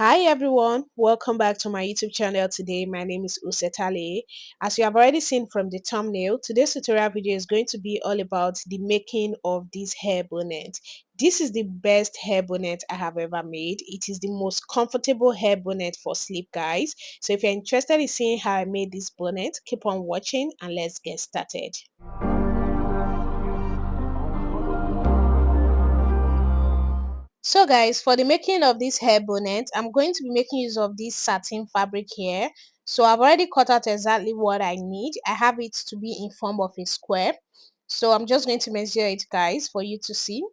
Hi everyone, welcome back to my YouTube channel. Today my name is Usetale. As you have already seen from the thumbnail, today's tutorial video is going to be all about the making of this hair bonnet. This is the best hair bonnet I have ever made. It is the most comfortable hair bonnet for sleep, guys. So if you're interested in seeing how I made this bonnet, keep on watching and let's get started. So guys, for the making of this hair bonnet, I'm going to be making use of this satin fabric here. So I've already cut out exactly what I need. I have it to be in form of a square. So I'm just going to measure it, guys, for you to see.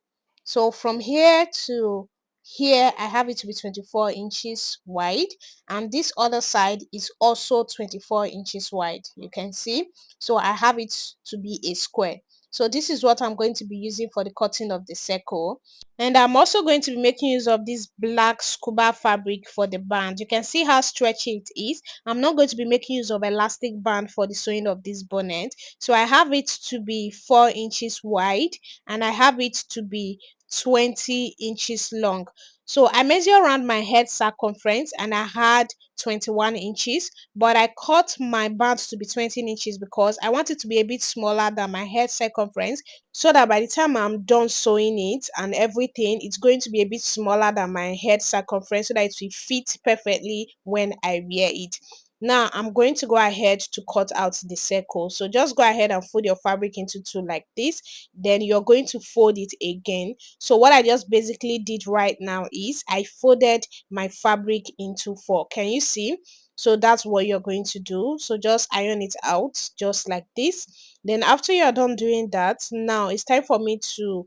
So from here to here, I have it to be 24 inches wide, and this other side is also 24 inches wide. You can see. So I have it to be a square. So this is what I'm going to be using for the cutting of the circle. And I'm also going to be making use of this black scuba fabric for the band. You can see how stretchy it is. I'm not going to be making use of elastic band for the sewing of this bonnet. So I have it to be 4 inches wide and I have it to be 20 inches long. So I measure around my head circumference and I had 21 inches, but I cut my band to be 20 inches because I want it to be a bit smaller than my head circumference, so that by the time I'm done sewing it and everything, it's going to be a bit smaller than my head circumference so that it will fit perfectly when I wear it. Now I'm going to go ahead to cut out the circle. So just go ahead and fold your fabric into two like this. Then you're going to fold it again. So what I just basically did right now is I folded my fabric into four. Can you see? So that's what you're going to do. So just iron it out just like this. Then after you're done doing that, now it's time for me to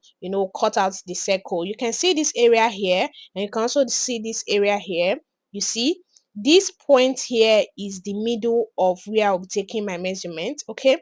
cut out the circle. You can see this area here and you can also see this area here. You see this point here is the middle of where I'll be taking my measurement. Okay,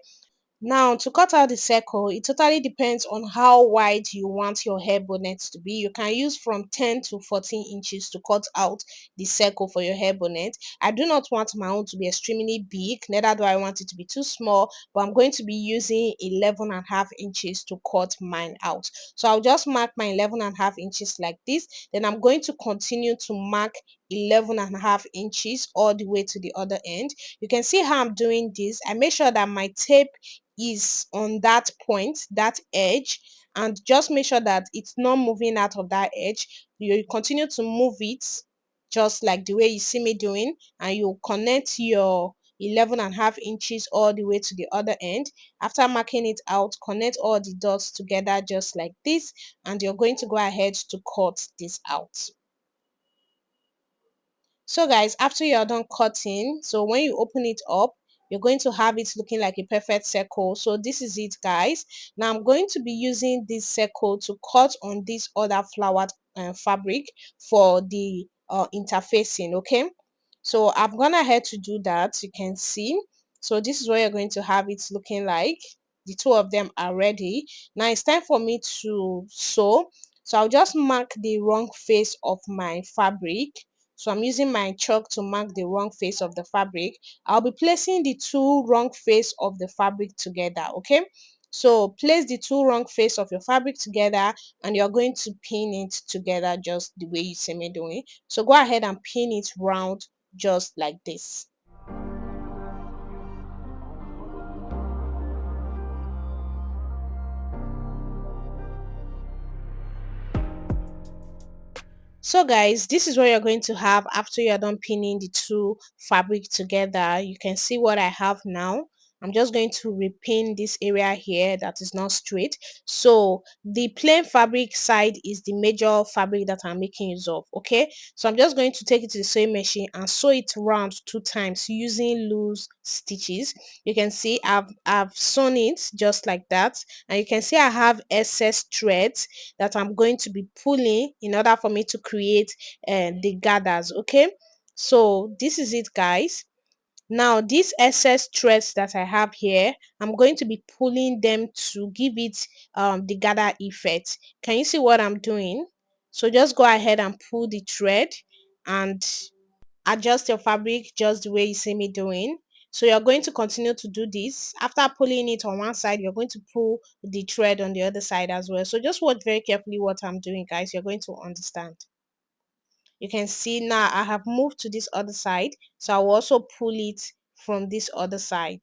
now, to cut out the circle, it totally depends on how wide you want your hair bonnet to be. You can use from 10 to 14 inches to cut out the circle for your hair bonnet. I do not want my own to be extremely big, neither do I want it to be too small, but I'm going to be using 11.5 inches to cut mine out. So I'll just mark my 11.5 inches like this. Then I'm going to continue to mark 11.5 inches all the way to the other end. You can see how I'm doing this. I make sure that my tape is on that point, that edge, and just make sure that it's not moving out of that edge. You continue to move it just like the way you see me doing, and you connect your 11.5 inches all the way to the other end. After marking it out, connect all the dots together just like this, and you're going to go ahead to cut this out. So guys, after you're done cutting, so when you open it up, you're going to have it looking like a perfect circle. So this is it, guys. Now I'm going to be using this circle to cut on this other flowered fabric for the interfacing. Okay, so I've gone ahead to do that. You can see. So this is what you're going to have it looking like. The two of them are ready. Now it's time for me to sew. So I'll just mark the wrong face of my fabric. So I'm using my chalk to mark the wrong face of the fabric. I'll be placing the two wrong face of the fabric together. Okay, so place the two wrong face of your fabric together and you're going to pin it together just the way you see me doing. So go ahead and pin it round just like this. So guys, this is what you're going to have after you're done pinning the two fabric together. You can see what I have now. I'm just going to repin this area here that is not straight. So the plain fabric side is the major fabric that I'm making use of. Okay, so I'm just going to take it to the sewing machine and sew it round 2 times using loose stitches. You can see I've sewn it just like that, and you can see I have excess threads that I'm going to be pulling in order for me to create the gathers. Okay, so this is it, guys. Now these excess threads that I have here, I'm going to be pulling them to give it the gather effect. Can you see what I'm doing? So just go ahead and pull the thread and adjust your fabric just the way you see me doing. So you're going to continue to do this. After pulling it on one side, you're going to pull the thread on the other side as well. So just watch very carefully what I'm doing, guys. You're going to understand. You can see now I have moved to this other side, so I will also pull it from this other side.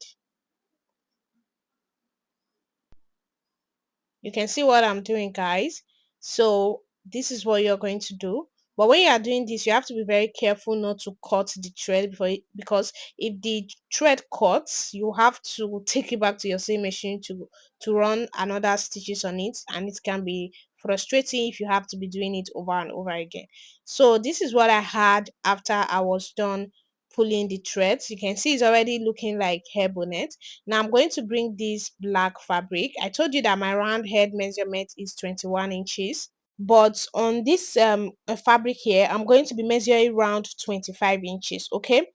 You can see what I'm doing, guys. So this is what you're going to do. But when you are doing this, you have to be very careful not to cut the thread because if the thread cuts, you have to take it back to your sewing machine to run another stitches on it, and it can be frustrating if you have to be doing it over and over again. So this is what I had after I was done pulling the threads. You can see it's already looking like hair bonnet. Now I'm going to bring this black fabric. I told you that my round head measurement is 21 inches. But on this fabric here, I'm going to be measuring around 25 inches. Okay.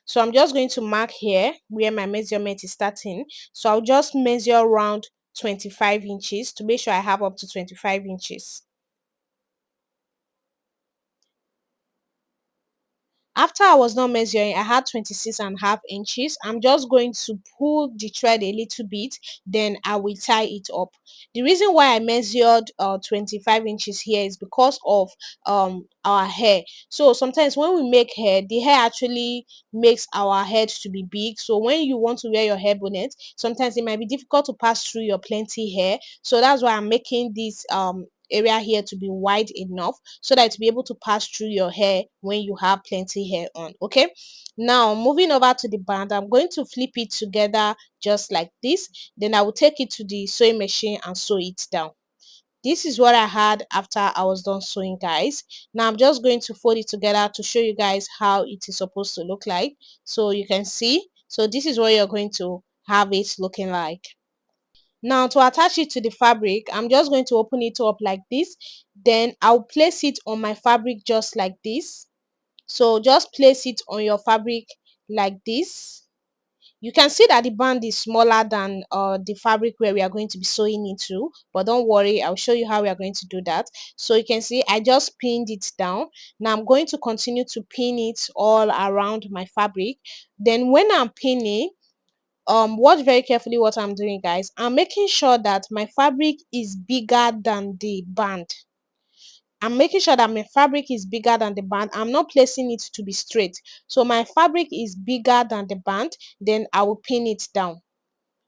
So I'm just going to mark here where my measurement is starting. So I'll just measure around 25 inches to make sure I have up to 25 inches. After I was not measuring, I had 26.5 inches. I'm just going to pull the thread a little bit, then I will tie it up. The reason why I measured 25 inches here is because of our hair. So sometimes when we make hair, the hair actually makes our head to be big. So when you want to wear your hair bonnet, sometimes it might be difficult to pass through your plenty hair. So that's why I'm making this area here to be wide enough so that to be able to pass through your hair when you have plenty hair on. Okay, now moving over to the band, I'm going to flip it together just like this. Then I will take it to the sewing machine and sew it down. This is what I had after I was done sewing, guys. Now I'm just going to fold it together to show you guys how it is supposed to look like. So you can see, so this is what you're going to have it looking like. Now to attach it to the fabric, I'm just going to open it up like this. Then I'll place it on my fabric just like this. So just place it on your fabric like this. You can see that the band is smaller than the fabric where we are going to be sewing into, but don't worry, I'll show you how we are going to do that. So you can see I just pinned it down. Now I'm going to continue to pin it all around my fabric. Then when I'm pinning, watch very carefully what I'm doing, guys. I'm making sure that my fabric is bigger than the band. I'm making sure that my fabric is bigger than the band. I'm not placing it to be straight. So my fabric is bigger than the band, then I will pin it down.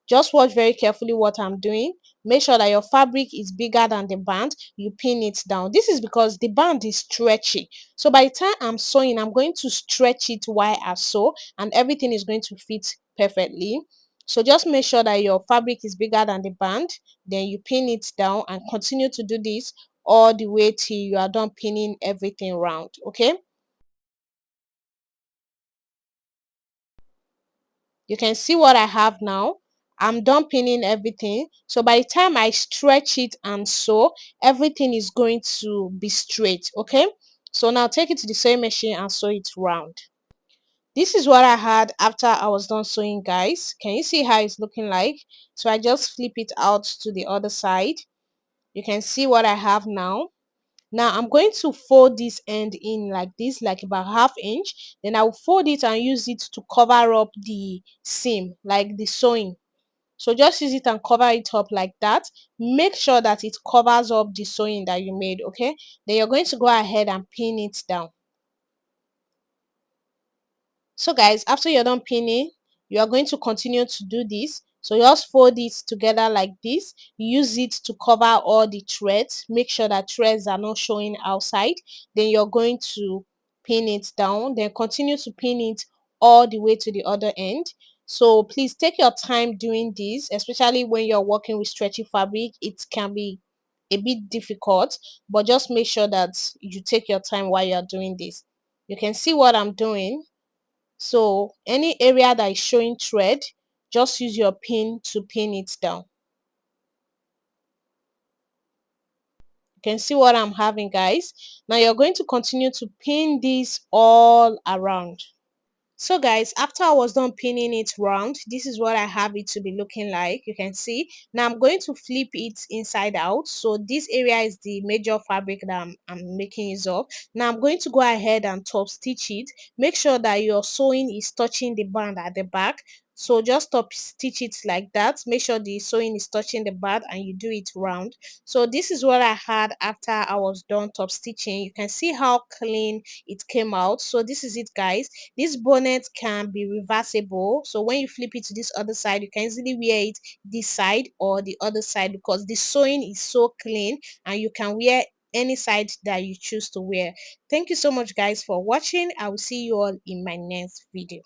Just watch very carefully what I'm doing. Make sure that your fabric is bigger than the band. You pin it down. This is because the band is stretchy. So by the time I'm sewing, I'm going to stretch it while I sew, and everything is going to fit perfectly. So just make sure that your fabric is bigger than the band. Then you pin it down and continue to do this all the way till you are done pinning everything round. Okay. You can see what I have now. I'm done pinning everything. So by the time I stretch it and sew, everything is going to be straight. Okay. So now take it to the sewing machine and sew it round. This is what I had after I was done sewing, guys. Can you see how it's looking like? So I just flip it out to the other side. You can see what I have now. Now I'm going to fold this end in like this, like about half inch. Then I will fold it and use it to cover up the seam, like the sewing. So just use it and cover it up like that. Make sure that it covers up the sewing that you made. Okay, then you're going to go ahead and pin it down. So guys, after you're done pinning, you are going to continue to do this. So just fold it together like this. Use it to cover all the threads. Make sure that threads are not showing outside. Then you're going to pin it down. Then continue to pin it all the way to the other end. So please take your time doing this, especially when you're working with stretchy fabric. It can be a bit difficult, but just make sure that you take your time while you're doing this. You can see what I'm doing. So any area that is showing thread, just use your pin to pin it down. You can see what I'm having, guys. Now you're going to continue to pin this all around. So guys, after I was done pinning it round, this is what I have it to be looking like. You can see. Now I'm going to flip it inside out. So this area is the major fabric that I'm making use of. Now I'm going to go ahead and top stitch it. Make sure that your sewing is touching the band at the back So just top stitch it like that. Make sure the sewing is touching the band and you do it round. So this is what I had after I was done top stitching. You can see how clean it came out. So this is it, guys. This bonnet can be reversible, so when you flip it to this other side, you can easily wear it this side or the other side, because the sewing is so clean and you can wear any side that you choose to wear. Thank you so much, guys, for watching. I will see you all in my next video.